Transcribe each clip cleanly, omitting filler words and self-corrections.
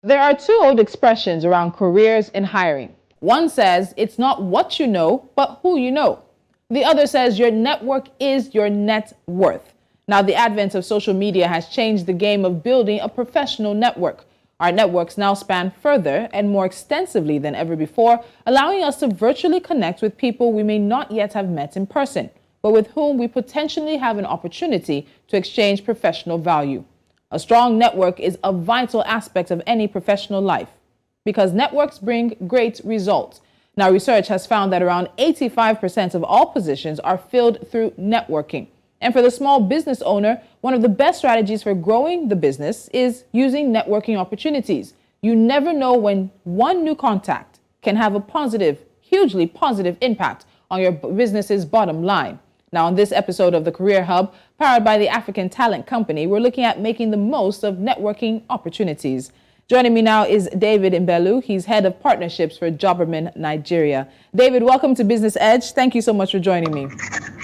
There are two old expressions around careers and hiring. One says it's not what you know, but who you know. The other says your network is your net worth. Now, the advent of social media has changed the game of building a professional network. Our networks now span further and more extensively than ever before, allowing us to virtually connect with people we may not yet have met in person, but with whom we potentially have an opportunity to exchange professional value. A strong network is a vital aspect of any professional life because networks bring great results. Now, research has found that around 85% of all positions are filled through networking. And for the small business owner, one of the best strategies for growing the business is using networking opportunities. You never know when one new contact can have a positive, hugely positive impact on your business's bottom line. Now, on this episode of the Career Hub, powered by the African Talent Company, we're looking at making the most of networking opportunities. Joining me now is David Mbelu. He's head of partnerships for Jobberman, Nigeria. David, welcome to Business Edge. Thank you so much for joining me.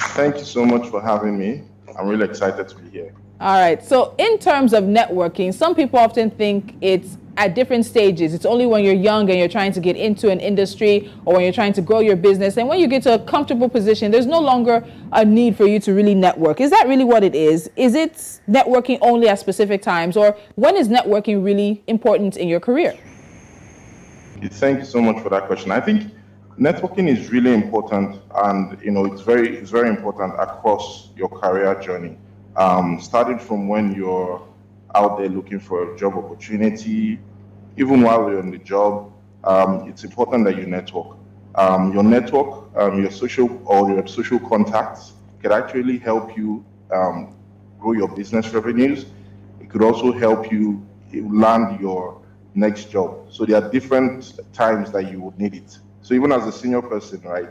Thank you so much for having me. I'm really excited to be here. All right. So in terms of networking, some people often think it's at different stages. It's only when you're young and you're trying to get into an industry or when you're trying to grow your business. And when you get to a comfortable position, there's no longer a need for you to really network. Is that really what it is? Is it networking only at specific times, or when is networking really important in your career? Thank you so much for that question. I think networking is really important, and it's very important across your career journey. Starting from when you're out there looking for a job opportunity, even while you're on the job, it's important that you network. Your network, your social contacts can actually help you grow your business revenues. It could also help you land your next job. So there are different times that you would need it. So even as a senior person, right,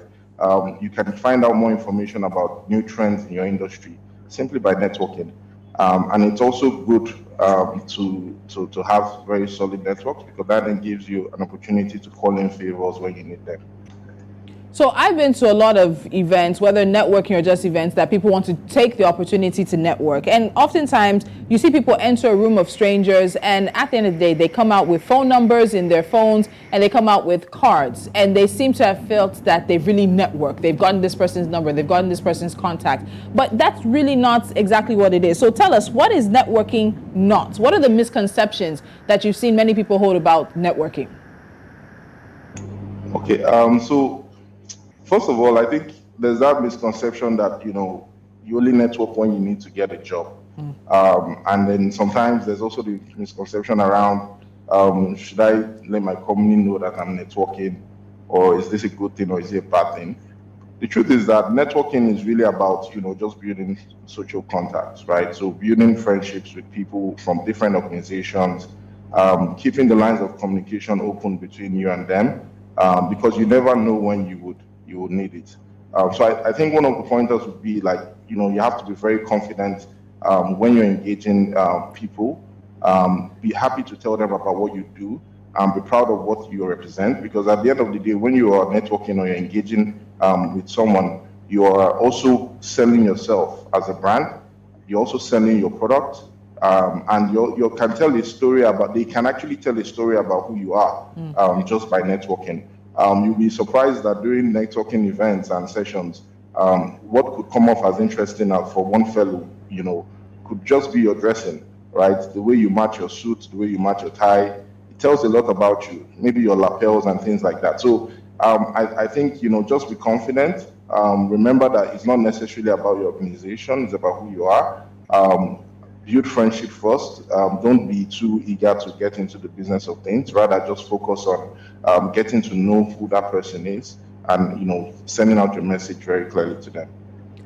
you can find out more information about new trends in your industry simply by networking. And it's also good to have very solid networks, because that then gives you an opportunity to call in favors when you need them. So I've been to a lot of events, whether networking or just events, that people want to take the opportunity to network. And oftentimes you see people enter a room of strangers, and at the end of the day, they come out with phone numbers in their phones and they come out with cards, and they seem to have felt that they've really networked. They've gotten this person's number, they've gotten this person's contact, but that's really not exactly what it is. So tell us, what is networking not? What are the misconceptions that you've seen many people hold about networking? Okay, so first of all, I think there's that misconception that, you only network when you need to get a job. And then sometimes there's also the misconception around, should I let my company know that I'm networking, or is this a good thing or is it a bad thing? The truth is that networking is really about, just building social contacts, right? So building friendships with people from different organizations, keeping the lines of communication open between you and them, because you never know when you would need it. So I think one of the pointers would be you have to be very confident when you're engaging people. Be happy to tell them about what you do, and be proud of what you represent, because at the end of the day, when you are networking or you're engaging with someone, you are also selling yourself as a brand. You're also selling your product, and you can tell a story about. They can actually tell a story about who you are just by networking. You'll be surprised that during networking events and sessions, what could come off as interesting for one fellow, could just be your dressing, right? The way you match your suit, the way you match your tie, it tells a lot about you. Maybe your lapels and things like that. So I think, just be confident. Remember that it's not necessarily about your organization, it's about who you are. Build friendship first. Don't be too eager to get into the business of things. Rather, just focus on getting to know who that person is, and sending out your message very clearly to them.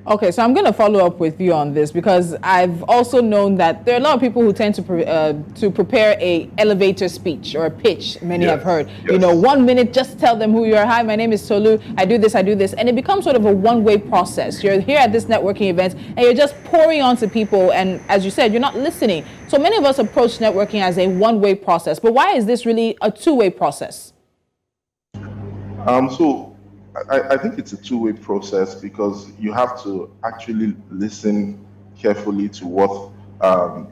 Okay, so I'm going to follow up with you on this, because I've also known that there are a lot of people who tend to prepare a elevator speech or a pitch. Many have heard, Yes. 1 minute, just tell them who you are. Hi, my name is Tolu. I do this. And it becomes sort of a one-way process. You're here at this networking event and you're just pouring onto people. And as you said, you're not listening. So many of us approach networking as a one-way process. But why is this really a two-way process? So I think it's a two-way process, because you have to actually listen carefully to what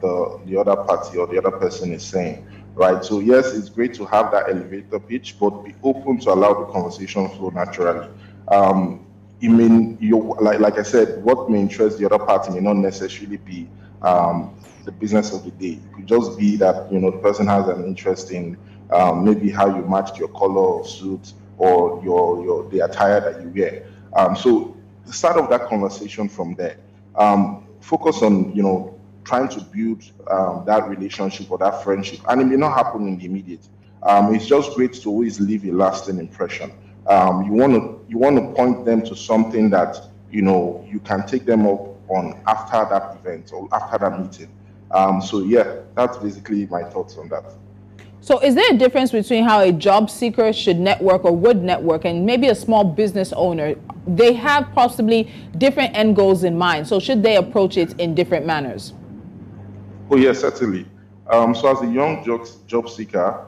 the other party or the other person is saying, right? So yes, it's great to have that elevator pitch, but be open to allow the conversation flow naturally. I mean, like I said, what may interest the other party may not necessarily be the business of the day. It could just be that the person has an interest in maybe how you matched your color of suit or the attire that you wear. So start off that conversation from there. Focus on trying to build that relationship or that friendship, and it may not happen in the immediate. It's just great to always leave a lasting impression. You want to point them to something that you can take them up on after that event or after that meeting. So yeah, that's basically my thoughts on that. So is there a difference between how a job seeker should network or would network and maybe a small business owner? They have possibly different end goals in mind. So should they approach it in different manners? Oh yes, certainly. So as a young job seeker,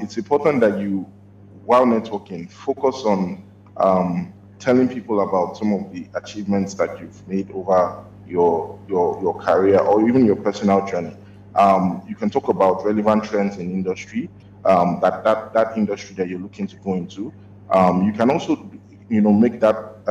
it's important that you, while networking, focus on telling people about some of the achievements that you've made over your career or even your personal journey. You can talk about relevant trends in industry, that industry that you're looking to go into. You can also, make that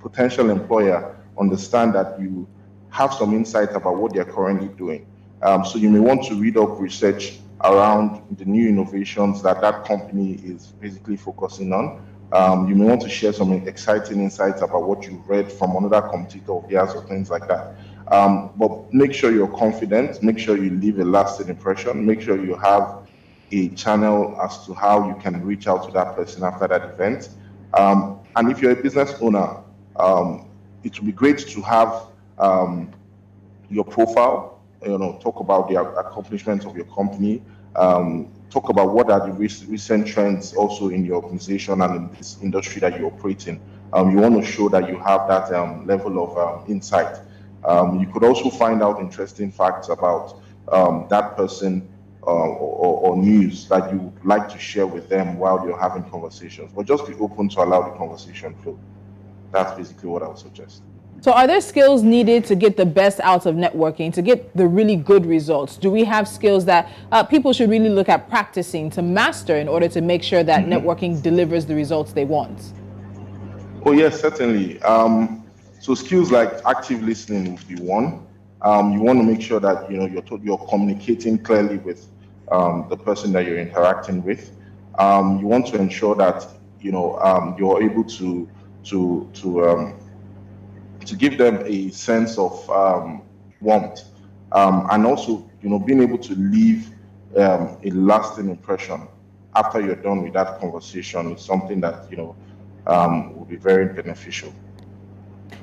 potential employer understand that you have some insight about what they're currently doing. So you may want to read up research around the new innovations that company is basically focusing on. You may want to share some exciting insights about what you've read from another competitor of theirs or things like that. But make sure you're confident, make sure you leave a lasting impression, make sure you have a channel as to how you can reach out to that person after that event. And if you're a business owner, it would be great to have your profile, talk about the accomplishments of your company, talk about what are the recent trends also in your organization and in this industry that you operate in. You want to show that you have that level of insight. You could also find out interesting facts about that person or news that you would like to share with them while you're having conversations. But just be open to allow the conversation flow. That's basically what I would suggest. So are there skills needed to get the best out of networking, to get the really good results? Do we have skills that people should really look at practicing to master in order to make sure that networking delivers the results they want? Oh, yes, certainly. So skills like active listening would be one. You want to make sure that you're communicating clearly with the person that you're interacting with. You want to ensure that you're able to give them a sense of warmth, and also being able to leave a lasting impression after you're done with that conversation is something that will be very beneficial.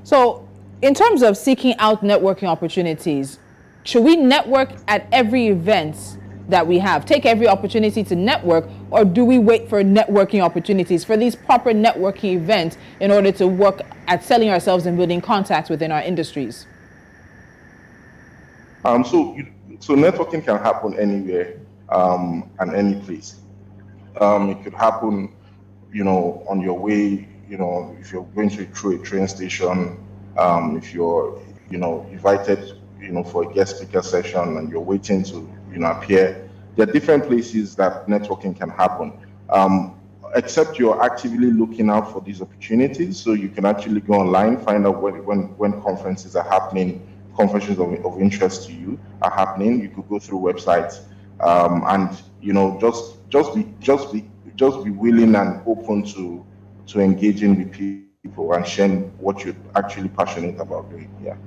So in terms of seeking out networking opportunities, should we network at every event that we have, take every opportunity to network, or do we wait for networking opportunities, for these proper networking events in order to work at selling ourselves and building contacts within our industries? So networking can happen anywhere and any place. It could happen, on your way, if you're going through a train station, if you're, invited, for a guest speaker session and you're waiting to, appear. There are different places that networking can happen. Except you're actively looking out for these opportunities, so you can actually go online, find out when conferences are happening, conferences of interest to you are happening. You could go through websites, and just be willing and open to engaging with people and sharing what you're actually passionate about doing. Yeah.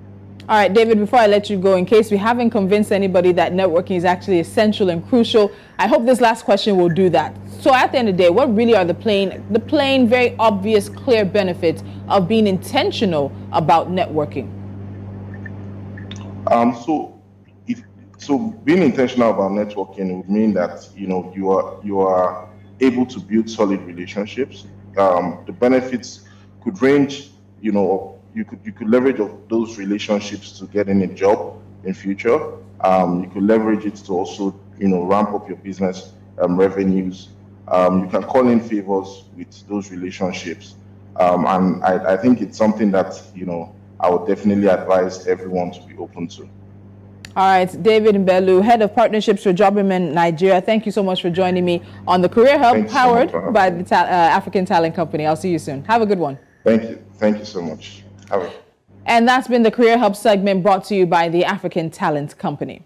All right, David, before I let you go, in case we haven't convinced anybody that networking is actually essential and crucial, I hope this last question will do that. So at the end of the day, what really are the plain, very obvious, clear benefits of being intentional about networking? So being intentional about networking would mean that you are able to build solid relationships. The benefits could range, you could leverage of those relationships to get in a job in future. You could leverage it to also ramp up your business revenues. You can call in favors with those relationships, and I think it's something that I would definitely advise everyone to be open to. All right, David Mbelu, Head of Partnerships for Jobberman Nigeria. Thank you so much for joining me on the Career Hub, powered by the African Talent Company. I'll see you soon. Have a good one. Thank you. Thank you so much. And that's been the Career Hub segment brought to you by the African Talent Company.